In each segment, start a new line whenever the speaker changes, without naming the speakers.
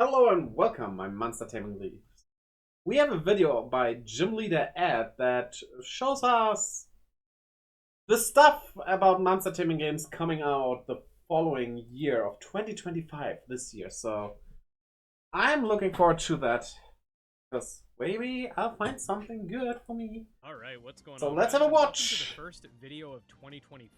Hello and welcome, my monster taming leads. We have a video by Gym Leader Ed that shows us the stuff about monster taming games coming out the following year of 2025 this year. So I'm looking forward to that because maybe I'll find something good for me.
All right, what's going
So
on,
let's
guys?
have a
And welcome
watch.
to the first video of 2025.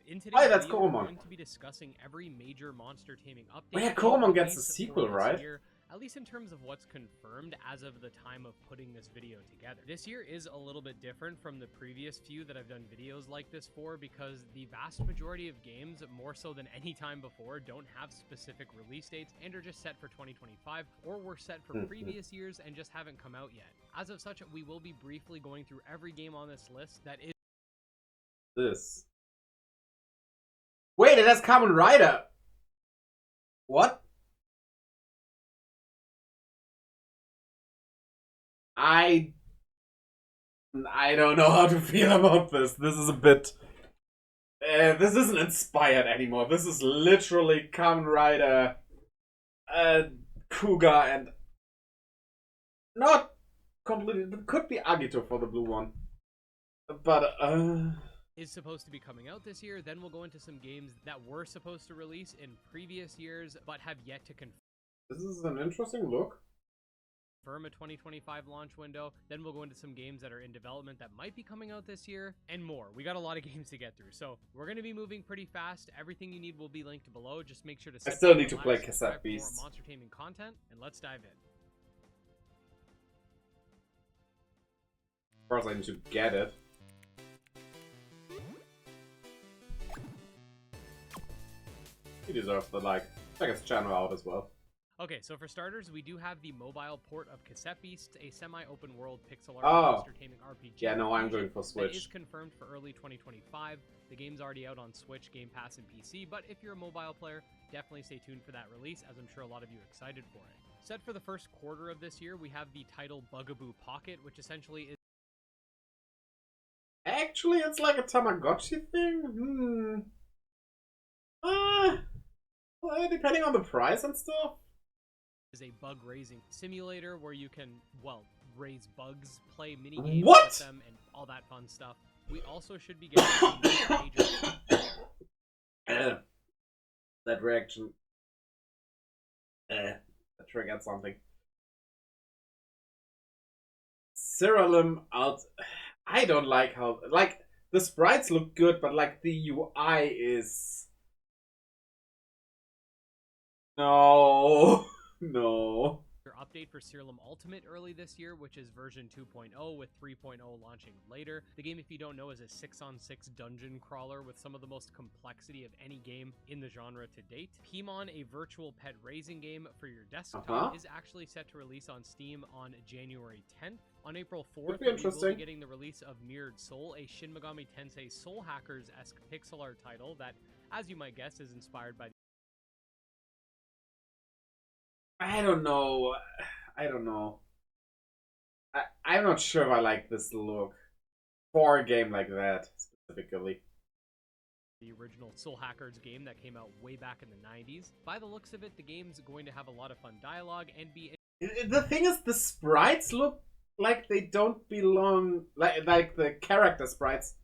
In
Hi,
today's
that's
video, we're
Koromon.
going to be discussing every major monster taming update.
Oh yeah,
and
Koromon gets a
release
sequel,
for this
right?
year, at least in terms of what's confirmed as of the time of putting this video together. This year is a little bit different from the previous few that I've done videos like this for because the vast majority of games, more so than any time before, don't have specific release dates and are just set for 2025 or were set for previous years and just haven't come out yet. As of such, we will be briefly going through every game on this list that is
This. Wait, it has Kamen Rider. What? I don't know how to feel about this. This is a bit. This isn't inspired anymore. This is literally Kamen Rider, Kuga, and not completely. It could be Agito for the blue one, but
is supposed to be coming out this year. Then we'll go into some games that were supposed to release in previous years but have yet to confirm
this is an interesting look.
a 2025 launch window. Then we'll go into some games that are in development that might be coming out this year and more. We got a lot of games to get through, so we're going to be moving pretty fast. Everything you need will be linked below. Just make sure to
I still need to play Cassette
for more
Beast.
monster taming content, and let's dive in.
Of course, I need to get it. He deserves the like. Check his channel out as well.
Okay, so for starters, we do have the mobile port of Cassette Beast, a semi-open world pixel art monster taming RPG.
Yeah, no, I'm going for Switch.
That is confirmed for early 2025. The game's already out on Switch, Game Pass, and PC, but if you're a mobile player, definitely stay tuned for that release, as I'm sure a lot of you are excited for it. Set for the first quarter of this year, we have the title Bugaboo Pocket, which essentially is
Actually, it's like a Tamagotchi thing. Depending on the price and stuff.
a bug raising simulator where you can, well, raise bugs, play mini games
What?
with them, and all that fun stuff. We also should be getting some major
that reaction. That triggered something. Cyrillum out. I don't like how the sprites look good, but like the UI is no. No.
update for Cyrillum Ultimate early this year, which is version 2.0 with 3.0 launching later. The game, if you don't know, is a 6-on-6 dungeon crawler with some of the most complexity of any game in the genre to date. Pimon, a virtual pet raising game for your desktop, is actually set to release on Steam on January 10th. On April 4th, we will be getting the release of Mirrored Soul, a Shin Megami Tensei Soul Hackers-esque pixel art title that, as you might guess, is inspired by
I don't know. I'm not sure if I like this look for a game like that specifically.
The original Soul Hackers game that came out way back in the 90s. By the looks of it, the game's going to have a lot of fun dialogue and be...
The thing is, the sprites look like they don't belong, like the character sprites,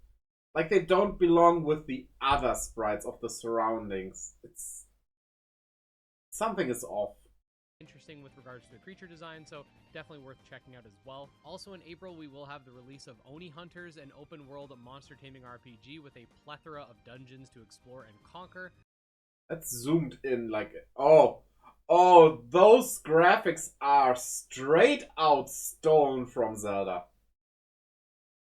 like they don't belong with the other sprites of the surroundings. It's... something is off.
Interesting with regards to the creature design, so definitely worth checking out as well. Also in April, we will have the release of Oni Hunters, an open world monster taming RPG with a plethora of dungeons to explore and conquer.
That's zoomed in like, oh, those graphics are straight out stolen from Zelda.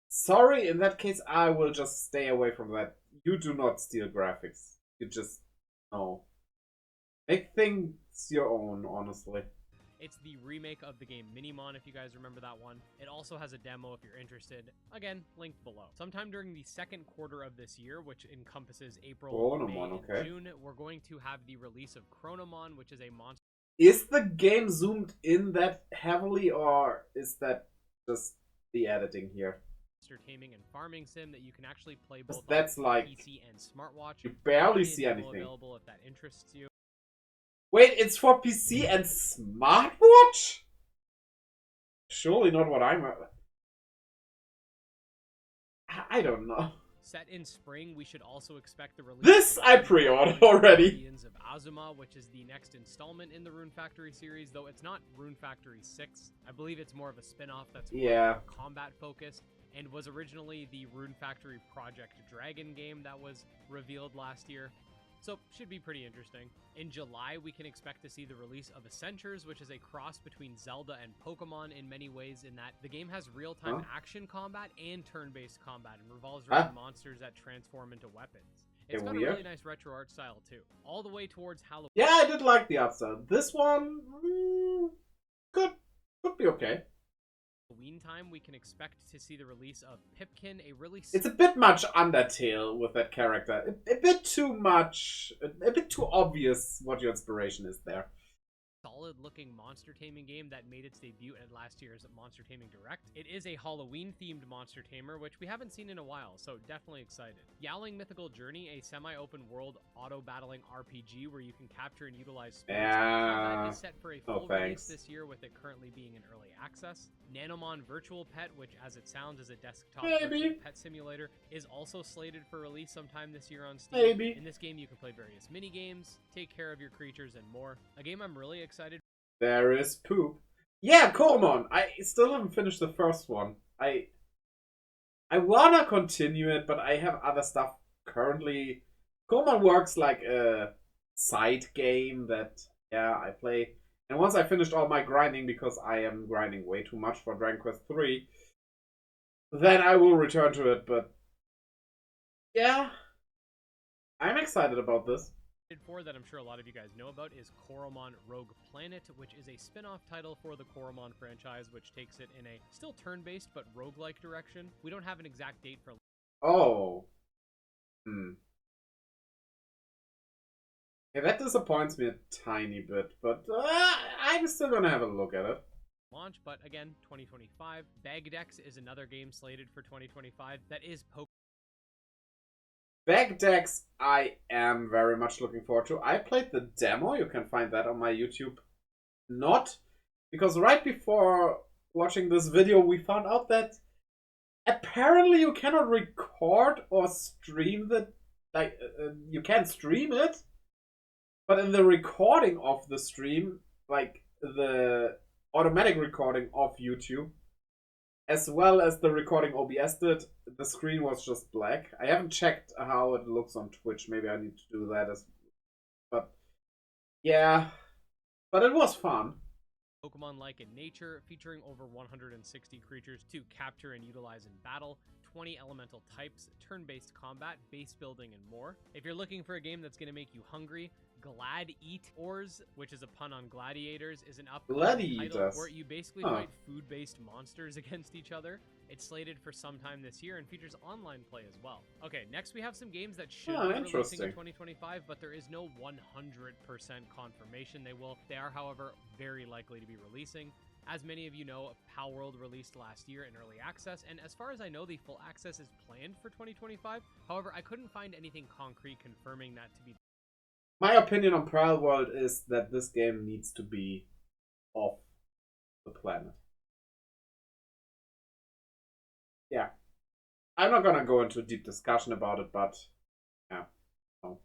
Sorry, in that case, I will just stay away from that. You do not steal graphics. You just, no. Make things your own, honestly.
It's the remake of the game Minimon, if you guys remember that one. It also has a demo if you're interested. Again, linked below. Sometime during the second quarter of this year, which encompasses April, May, and June, we're going to have the release of Chronomon, which is a monster.
Is the game zoomed in that heavily, or is that just the editing here?
Taming and farming sim that you can actually play both
on
PC and smartwatch.
You barely see anything.
Available if that interests you.
Wait, it's for PC and smartwatch? Surely not what I'm... I don't know.
Set in spring, we should also expect the release
This
of
I pre-ordered already.
Guardians of Azuma, which is the next installment in the Rune Factory series, though it's not Rune Factory 6. I believe it's more of a spin-off that's more combat focused, and was originally the Rune Factory Project Dragon game that was revealed last year. So, should be pretty interesting. In July, we can expect to see the release of Adventures, which is a cross between Zelda and Pokemon in many ways, in that the game has real-time action combat and turn-based combat, and revolves around monsters that transform into weapons. It's got a really nice retro art style, too. All the way towards Halloween.
Yeah, I did like the art style. This one... could be okay.
Halloween time, we can expect to see the release of Pipkin, a really...
It's a bit much Undertale with that character. A bit too much... A bit too obvious what your inspiration is there.
Solid-looking monster taming game that made its debut at last year's Monster Taming Direct. It is a Halloween-themed monster tamer, which we haven't seen in a while, so definitely excited. Yowling Mythical Journey, a semi-open world auto-battling RPG where you can capture and utilize spirits. That is set for a full release this year, with it currently being in early access. Nanomon Virtual Pet, which as it sounds is a desktop pet simulator, is also slated for release sometime this year on Steam. In this game, you can play various mini-games, take care of your creatures, and more. A game I'm really excited.
There is poop. Yeah, Koromon. I still haven't finished the first one. I wanna continue it, but I have other stuff currently. Koromon works like a side game that, yeah, I play. And once I finished all my grinding, because I am grinding way too much for Dragon Quest III, then I will return to it. But yeah, I'm excited about this.
For that I'm sure a lot of you guys know about is Koromon Rogue Planet, which is a spin-off title for the Koromon franchise, which takes it in a still turn-based but roguelike direction. We don't have an exact date for...
Oh. Yeah, that disappoints me a tiny bit, but I'm still gonna have a look at it.
Launch, but again, 2025. Bagdex is another game slated for 2025 that is
Bagdex, I am very much looking forward to. I played the demo. You can find that on my YouTube. Not because right before watching this video, we found out that apparently you cannot record or stream the... Like, you can stream it, but in the recording of the stream, like the automatic recording of YouTube, as well as the recording OBS did, the screen was just black. I haven't checked how it looks on Twitch. Maybe I need to do that as... But yeah, but it was fun.
Pokemon-like in nature, featuring over 160 creatures to capture and utilize in battle, 20 elemental types, turn-based combat, base building, and more. If you're looking for a game that's going to make you hungry, Glad Eat Ors, which is a pun on gladiators, is an upcoming title where you basically fight food-based monsters against each other. It's slated for sometime this year and features online play as well. Okay, next we have some games that should be releasing in 2025, but there is no 100% confirmation they are, however, very likely to be releasing. As many of you know, Palworld released last year in early access, and as far as I know, the full access is planned for 2025. However, I couldn't find anything concrete confirming that to be...
My opinion on Palworld is that this game needs to be off the planet. Yeah. I'm not gonna go into a deep discussion about it, but yeah. No.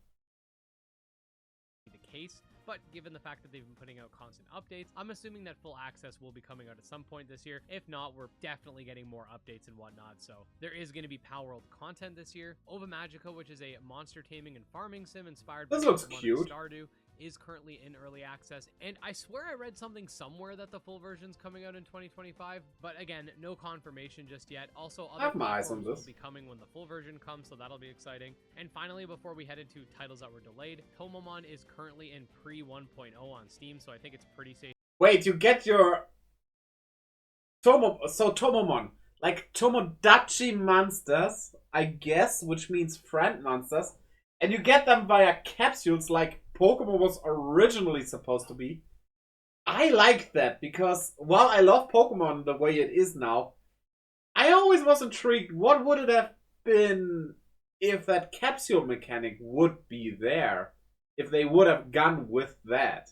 The case, but given the fact that they've been putting out constant updates, I'm assuming that full access will be coming out at some point this year. If not, we're definitely getting more updates and whatnot, so there is going to be Palworld content this year. Ova Magica, which is a monster taming and farming sim inspired by Stardew, is currently in early access, and I swear I read something somewhere that the full version's coming out in 2025, but again, no confirmation just yet. Also, other platforms will be coming when the full version comes, so that'll be exciting. And finally, before we head into titles that were delayed, Tomomon is currently in pre 1.0 on Steam, so I think it's pretty safe.
Wait, you get your Tomomon, like Tomodachi monsters, I guess, which means friend monsters, and you get them via capsules like Pokemon was originally supposed to be. I like that because while I love Pokemon the way it is now, I always was intrigued. What would it have been if that capsule mechanic would be there? if they would have gone with that.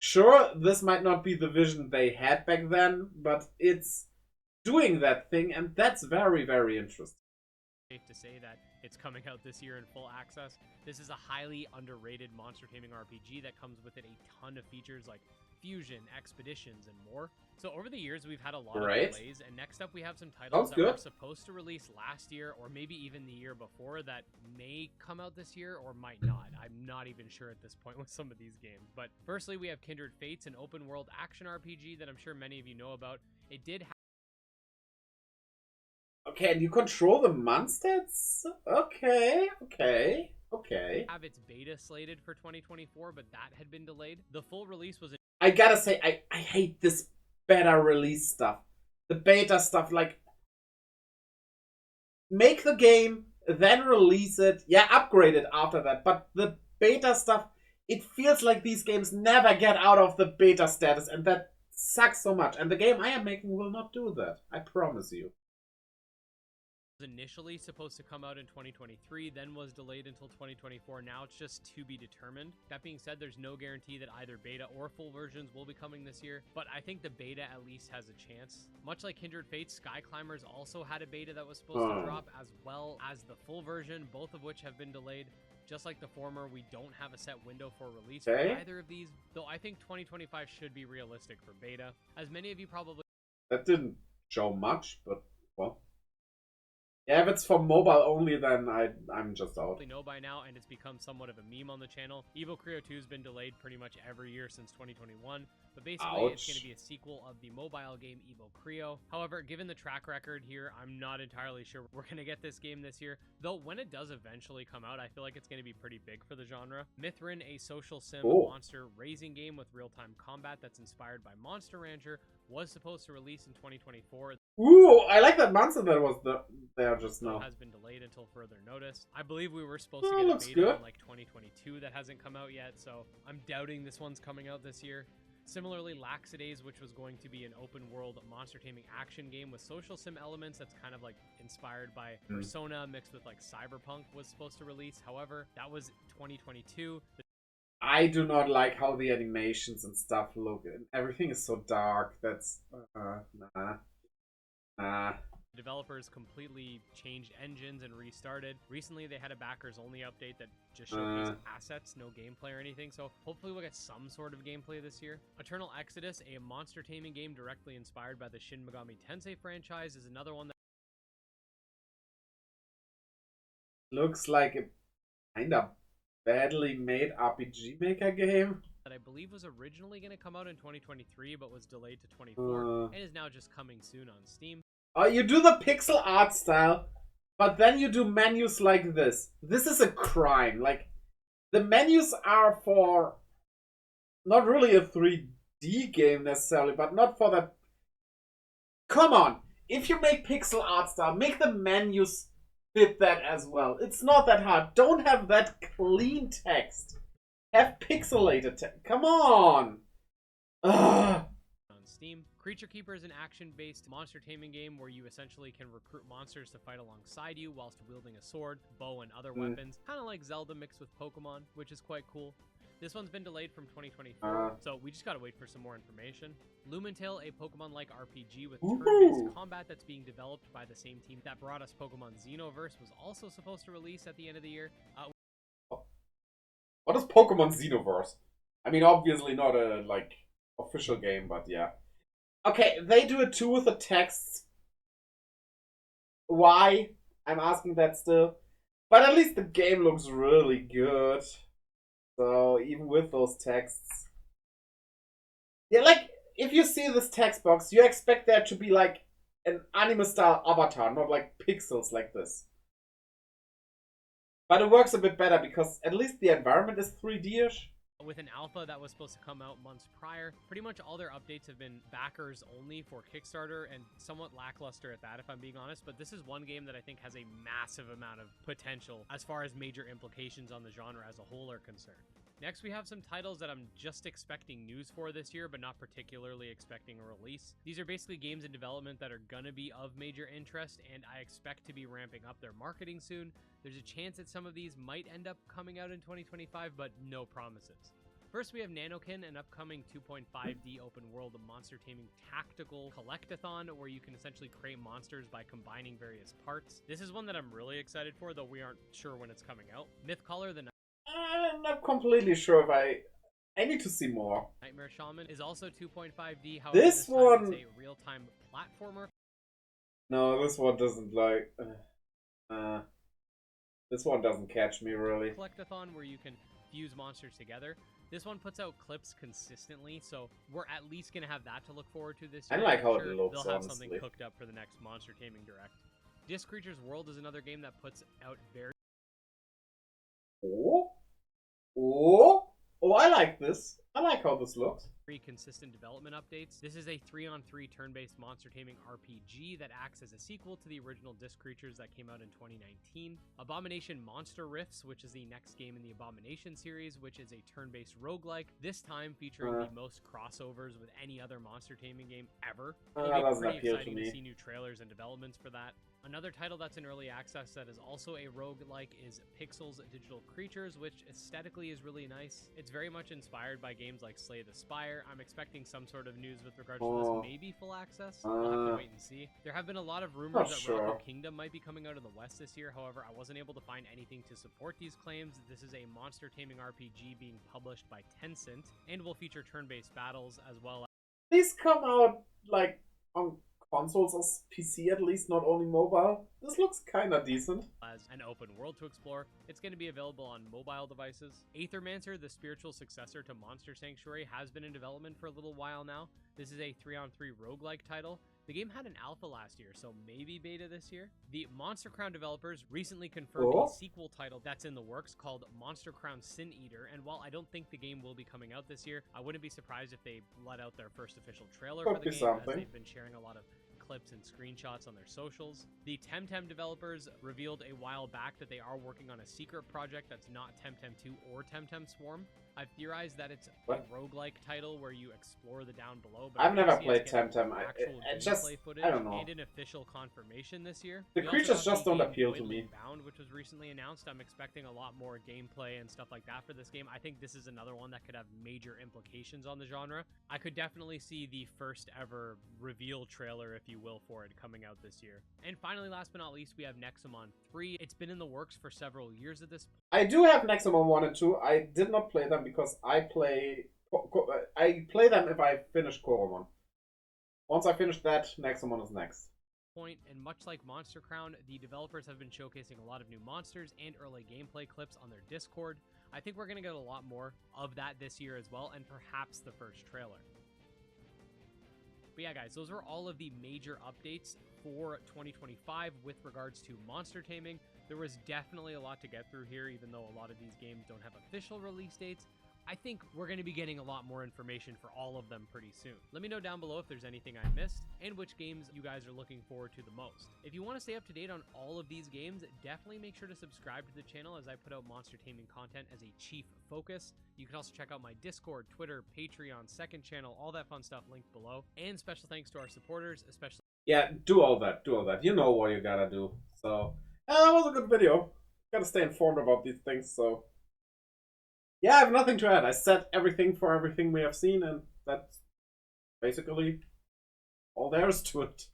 Sure, this might not be the vision they had back then, but it's doing that thing, and that's very, very interesting.
Safe to say that it's coming out this year in full access. This is a highly underrated monster taming RPG that comes with it a ton of features like fusion, expeditions, and more. So over the years, we've had a lot of delays, and next up we have some titles that were supposed to release last year or maybe even the year before that may come out this year or might not. I'm not even sure at this point with some of these games. But firstly, we have Kindred Fates, an open world action RPG that I'm sure many of you know about. It did
Okay, and you control the monsters? Okay.
have its beta slated for 2024, but that had been delayed. The full release was...
I gotta say, I hate this beta release stuff. The beta stuff, like, make the game, then release it. Yeah, upgrade it after that. But the beta stuff, it feels like these games never get out of the beta status, and that sucks so much. And the game I am making will not do that. I promise you.
Initially supposed to come out in 2023, then was delayed until 2024. Now it's just to be determined. That being said, there's no guarantee that either beta or full versions will be coming this year, but I think the beta at least has a chance. Much like Kindred Fates, Sky Climbers also had a beta that was supposed to drop, as well as the full version, both of which have been delayed. Just like the former, we don't have a set window for release for either of these, though I think 2025 should be realistic for beta. As many of you probably...
That didn't show much, but, well... Yeah, if it's for mobile only, then I'm just out.
Know by now, and it's become somewhat of a meme on the channel. Evo Creo 2 has been delayed pretty much every year since 2021, but basically it's going to be a sequel of the mobile game Evo Creo. However, given the track record here, I'm not entirely sure we're going to get this game this year, though when it does eventually come out, I feel like it's going to be pretty big for the genre. Mithrin, a social sim monster raising game with real-time combat that's inspired by Monster Rancher, was supposed to release in 2024.
Ooh, I like that monster that was there just now.
Has been delayed until further notice. I believe we were supposed to get a beta in like 2022 that hasn't come out yet, so I'm doubting this one's coming out this year. Similarly, Laxidays, which was going to be an open world monster taming action game with social sim elements that's kind of like inspired by Persona mixed with like Cyberpunk, was supposed to release. However, that was 2022.
I do not like how the animations and stuff look. Everything is so dark. That's nah.
Developers completely changed engines and restarted. Recently, they had a backers-only update that just showcased assets, no gameplay or anything, so hopefully we'll get some sort of gameplay this year. Eternal Exodus, a monster taming game directly inspired by the Shin Megami Tensei franchise, is another one that
looks like a kind of badly made RPG Maker game
that I believe was originally going to come out in 2023 but was delayed to 24 and is now just coming soon on Steam.
Oh, you do the pixel art style, but then you do menus like this. This is a crime. Like, the menus are for not really a 3D game necessarily, but not for that. Come on, if you make pixel art style, make the menus fit that as well. It's not that hard. Don't have that clean text. Have pixelated text. Come on. Ugh.
On Steam. Creature Keeper is an action-based monster taming game where you essentially can recruit monsters to fight alongside you whilst wielding a sword, bow, and other weapons. Kind of like Zelda mixed with Pokemon, which is quite cool. This one's been delayed from 2024, so we just gotta wait for some more information. Lumentale, a Pokemon-like RPG with turn-based combat that's being developed by the same team that brought us Pokemon Xenoverse, was also supposed to release at the end of the year.
What is Pokemon Xenoverse? I mean, obviously not a, like, official game, but yeah. Okay, they do it too with the texts. Why? I'm asking that still. But at least the game looks really good. So, even with those texts. Yeah, like, if you see this text box, you expect there to be, like, an anime-style avatar, not, like, pixels like this. But it works a bit better because at least the environment is 3D-ish.
With an alpha that was supposed to come out months prior, pretty much all their updates have been backers only for Kickstarter, and somewhat lackluster at that, if I'm being honest, but this is one game that I think has a massive amount of potential as far as major implications on the genre as a whole are concerned. Next, we have some titles that I'm just expecting news for this year, but not particularly expecting a release. These are basically games in development that are gonna be of major interest, and I expect to be ramping up their marketing soon. There's a chance that some of these might end up coming out in 2025, but no promises. First, we have Nanokin, an upcoming 2.5D open-world monster taming tactical collectathon where you can essentially create monsters by combining various parts. This is one that I'm really excited for, though we aren't sure when it's coming out. Mythcaller, the
I'm not completely sure if I need to see more.
Nightmare Shaman is also 2.5D, however
This
time
one...
it's a real-time platformer.
No, this one doesn't like... this one doesn't catch me, really.
Collectathon where you can fuse monsters together. This one puts out clips consistently, so we're at least going to have that to look forward to this year.
I like how it
sure
looks,
they'll have
honestly.
something cooked up for the next Monster Taming Direct. Disc Creatures World is another game that puts out very...
Oh? Oh? Oh, I like this. I like how this looks.
consistent development updates. This is a 3-on-3 turn-based monster taming RPG that acts as a sequel to the original Disc Creatures that came out in 2019. Abomination Monster Rifts, which is the next game in the Abomination series, which is a turn-based roguelike, this time featuring the most crossovers with any other monster taming game ever. It'll be pretty exciting to see new trailers and developments for that. Another title that's in early access that is also a roguelike is Pixels Digital Creatures, which aesthetically is really nice. It's very much inspired by games like Slay the Spire. I'm expecting some sort of news with regards to this, maybe full access. We'll have to wait and see. There have been a lot of rumors that Rocco Kingdom might be coming out in the West this year. However, I wasn't able to find anything to support these claims. This is a monster taming RPG being published by Tencent and will feature turn-based battles as well as...
These come out like on consoles or PC at least, not only mobile. This looks kinda decent.
As an open world to explore, it's going to be available on mobile devices. Aethermancer, the spiritual successor to Monster Sanctuary, has been in development for a little while now. This is a 3-on-3 roguelike title. The game had an alpha last year, so maybe beta this year. The Monster Crown developers recently confirmed a sequel title that's in the works called Monster Crown Sin Eater, and while I don't think the game will be coming out this year, I wouldn't be surprised if they let out their first official trailer for the game, as they've been sharing a lot of clips and screenshots on their socials. The Temtem developers revealed a while back that they are working on a secret project that's not Temtem 2 or Temtem Swarm. I've theorized that it's a roguelike title where you explore the down below, but
I've never played Temtem. I don't know.
And an official confirmation this year.
The creatures just don't appeal to me.
Bound, which was recently announced. I'm expecting a lot more gameplay and stuff like that for this game. I think this is another one that could have major implications on the genre. I could definitely see the first ever reveal trailer, if you will, for it coming out this year. And finally, last but not least, we have Nexomon 3. It's been in the works for several years at this point.
I do have Nexomon 1 and 2. I did not play them because I play them if I finish Koromon. Once I finish that, Nexomon is next.
And much like Monster Crown, the developers have been showcasing a lot of new monsters and early gameplay clips on their Discord. I think we're going to get a lot more of that this year as well, and perhaps the first trailer. But yeah, guys, those are all of the major updates for 2025 with regards to monster taming. There was definitely a lot to get through here, even though a lot of these games don't have official release dates. I think we're going to be getting a lot more information for all of them pretty soon. Let me know down below if there's anything I missed and which games you guys are looking forward to the most. If you want to stay up to date on all of these games, definitely make sure to subscribe to the channel as I put out monster taming content as a chief focus. You can also check out my Discord, Twitter, Patreon, second channel, all that fun stuff linked below. And special thanks to our supporters, especially...
Yeah, do all that. You know what you gotta do. So, that was a good video. Gotta stay informed about these things, so... Yeah, I have nothing to add. I said everything for everything we have seen, and that's basically all there is to it.